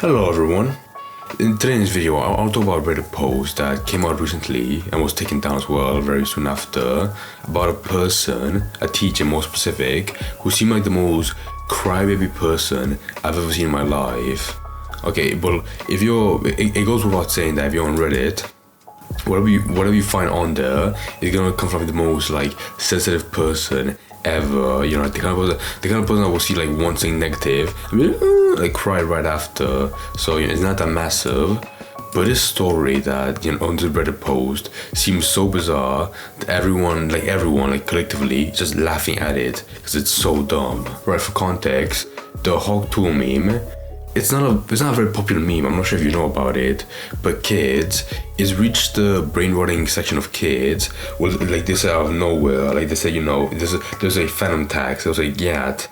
Hello everyone. In today's video, I'll talk about a Reddit post that came out recently and was taken down as well very soon after, about a person, a teacher more specific, who seemed like the most crybaby person I've ever seen in my life. Okay, well, it goes without saying that if you're on Reddit, whatever you find on there is gonna come from the most like sensitive person ever. You know, the kind of person that will see like one thing negative and be like cry right after. So it's not that massive. But this story that on the Reddit post seems so bizarre that everyone collectively just laughing at it because it's so dumb. Right, for context, the Hawk Tuah meme. It's not a very popular meme. I'm not sure if you know about it, but it's reached the brain-rotting section of kids. Well, like they say out of nowhere, like they say, there's a phantom tax, there's a GAT,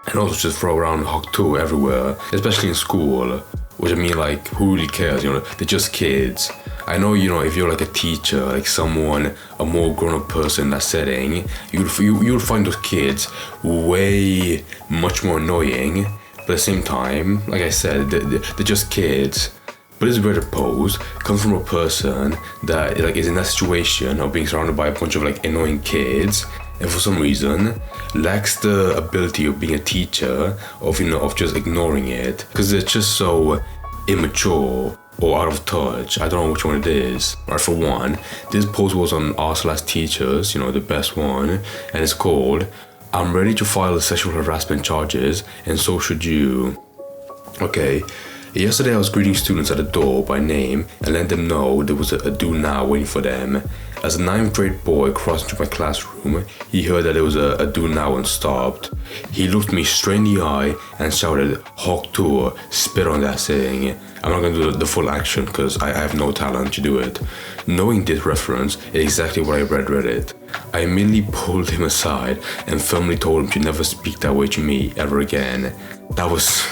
and also just throw around Hawk Tuah everywhere, especially in school. Which I mean, like, who really cares? They're just kids. I know, if you're like a teacher, like someone, a more grown-up person in that setting, you'll find those kids way much more annoying. But at the same time, like I said, they're just kids. But this Reddit post comes from a person that is in that situation of being surrounded by a bunch of like annoying kids, and for some reason lacks the ability of being a teacher, of just ignoring it, because they're just so immature or out of touch. I don't know which one it is. Right, for one, this post was on r/teachers, the best one, and it's called "I'm ready to file the sexual harassment charges, and so should you." Okay, yesterday I was greeting students at the door by name and letting them know there was a do now waiting for them. As a 9th grade boy crossed into my classroom, he heard that there was a do now and stopped. He looked me straight in the eye and shouted, "Hawk Tuah, spit on that thing." I'm not going to do the full action because I have no talent to do it. Knowing this reference is exactly what I read it. I immediately pulled him aside and firmly told him to never speak that way to me ever again. That was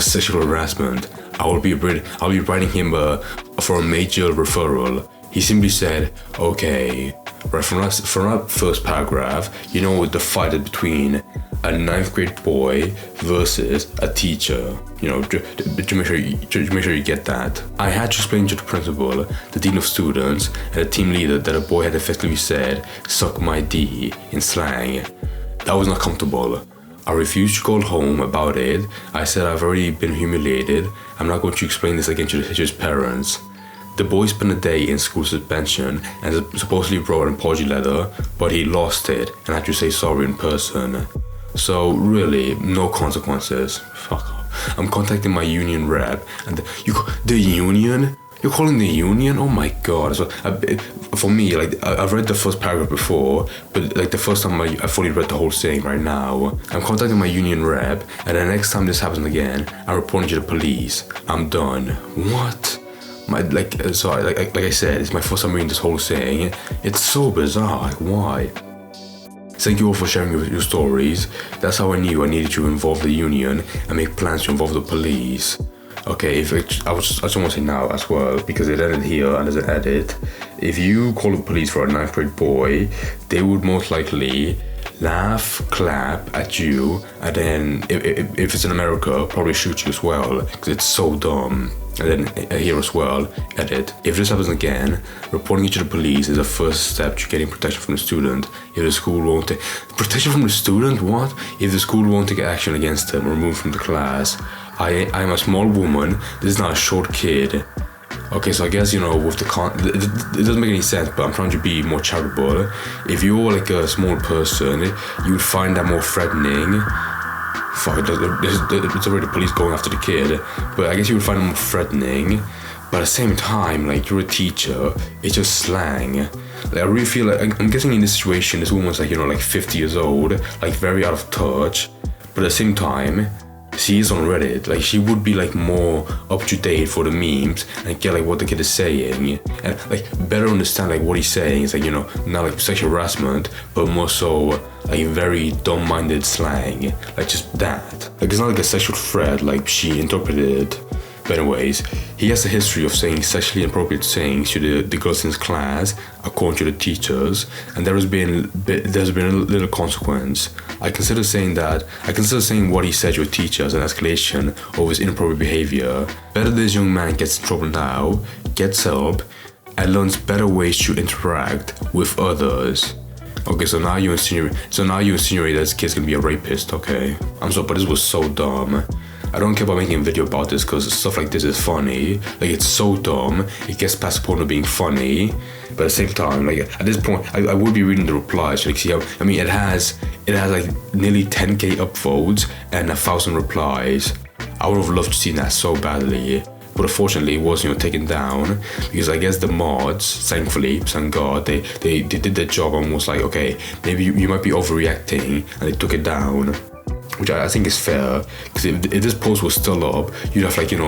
sexual harassment. I'll be writing him for a major referral. He simply said, "Okay." Right, from that first paragraph, the fight is between a 9th grade boy versus a teacher. To make sure you get that. I had to explain to the principal, the dean of students, and the team leader that a boy had effectively said, "Suck my D" in slang. That was not comfortable. I refused to call home about it. I said I've already been humiliated. I'm not going to explain this again to his parents. The boy spent a day in school suspension and supposedly wrote an apology letter, but he lost it and had to say sorry in person. So really, no consequences. Fuck off. I'm contacting my union rep, and the union? You're calling the union? Oh my god. So, for me, I've read the first paragraph before, but the first time I fully read the whole thing right now. I'm contacting my union rep, and the next time this happens again, I'm reporting to the police. I'm done. What? Like I said, it's my first time reading this whole thing. It's so bizarre. Why? Thank you all for sharing your stories. That's how I knew I needed to involve the union and make plans to involve the police. Okay, I just want to say now as well, because it ended here and there's an edit. If you call the police for a 9th grade boy, they would most likely laugh, clap at you, and then if it's in America, probably shoot you as well, because it's so dumb. And then here as well, edit. If this happens again, reporting it to the police is the first step to getting protection from the student. If the school won't take protection from the student, what? If the school won't take action against him or remove from the class. I am a small woman. This is not a short kid. Okay, so I guess with it doesn't make any sense, but I'm trying to be more charitable. If you're like a small person, you would find that more threatening. Fuck, it's already the police going after the kid, but I guess you would find it more threatening. But at the same time, you're a teacher, it's just slang. I really feel like, I'm guessing in this situation, this woman's 50 years old, very out of touch, but at the same time, she is on Reddit. She would be more up to date for the memes and get what the kid is saying, and better understand what he's saying. It's not sexual harassment, but more so very dumb-minded slang, just that. It's not a sexual threat she interpreted it. But anyways, he has a history of saying sexually inappropriate things to the girls in his class, according to the teachers, and there's been a little consequence. I consider saying what he said to a teacher as an escalation of his inappropriate behavior. Better this young man gets in trouble now, gets help, and learns better ways to interact with others. Okay, so now you insinuate that this kid's gonna be a rapist, okay? I'm sorry, but this was so dumb. I don't care about making a video about this because stuff like this is funny. Like, it's so dumb. It gets past the point of being funny. But at the same time, like, at this point, I would be reading the replies. Like, see how, I mean, it has like nearly 10k upvotes and 1,000 replies. I would have loved to see that so badly. But unfortunately, it was, taken down because I guess the mods, thankfully, thank God, they did their job and was like, okay, maybe you might be overreacting, and they took it down. Which I think is fair, because if this post was still up, you'd have like, you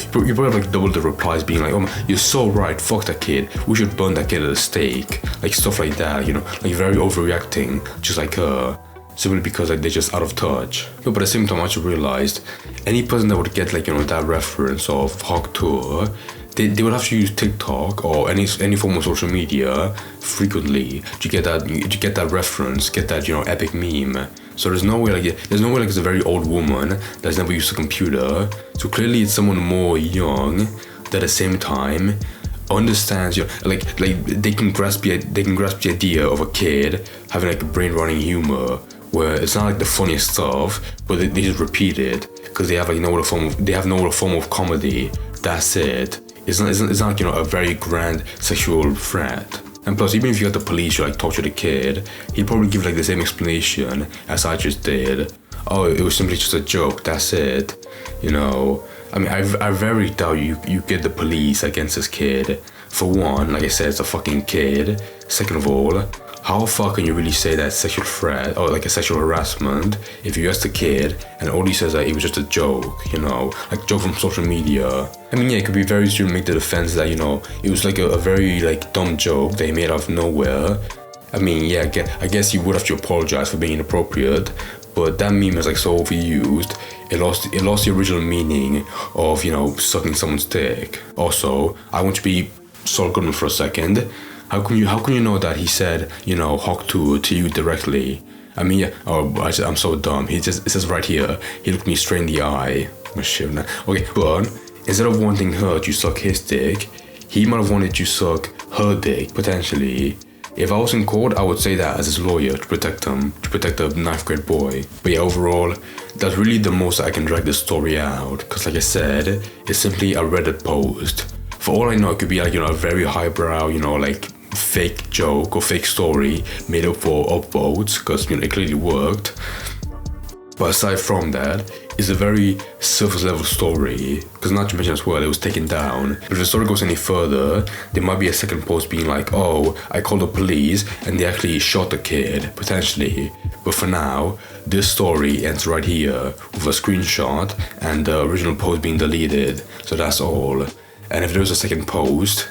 probably have like double the replies being like, oh man, you're so right, fuck that kid, we should burn that kid at the stake, like stuff like that, like very overreacting, just like her, simply because like they're just out of touch. No, but at the same time, I just realized any person that would get like, that reference of Hawk Tuah, they would have to use TikTok or any form of social media frequently to get that reference, get that epic meme. So there's no way like it's a very old woman that's never used a computer. So clearly it's someone more young that at the same time understands like they can grasp the idea of a kid having like a brain-rotting humor where it's not like the funniest stuff, but they just repeat it because they have like no other form of comedy. That's it. It's not like a very grand sexual threat. And plus, even if you got the police to like talk to the kid, he'd probably give like the same explanation as I just did. Oh, it was simply just a joke, that's it. I mean, I very doubt you get the police against this kid. For one, like I said, it's a fucking kid. Second of all, how far can you really say that sexual threat or like a sexual harassment if you ask the kid and all he says that it was just a joke, like a joke from social media. I mean, yeah, it could be very easy to make the defense that, it was like a very like dumb joke that he made out of nowhere. I mean, yeah, I guess you would have to apologize for being inappropriate, but that meme is like so overused, it lost the original meaning of, sucking someone's dick. Also, I want to be Saul Goodman for a second. How can you know that he said, Hawk Tuah to you directly? I mean, yeah, I'm so dumb. It says right here, he looked me straight in the eye. Okay, but instead of wanting her to suck his dick, he might have wanted to suck her dick, potentially. If I was in court, I would say that as his lawyer to protect the 9th grade boy. But yeah, overall, that's really the most I can drag this story out. Because like I said, it's simply a Reddit post. For all I know, it could be like, a very highbrow, like fake joke or fake story made up for upvotes, because it clearly worked. But aside from that, it's a very surface level story, because not to mention as well, it was taken down. But if the story goes any further, there might be a second post being like, oh, I called the police and they actually shot the kid, potentially. But for now, this story ends right here with a screenshot and the original post being deleted. So that's all. And if there's a second post,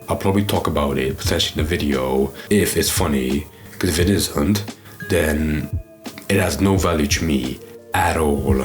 I'll probably talk about it potentially in the video if it's funny, because if it isn't, then it has no value to me at all.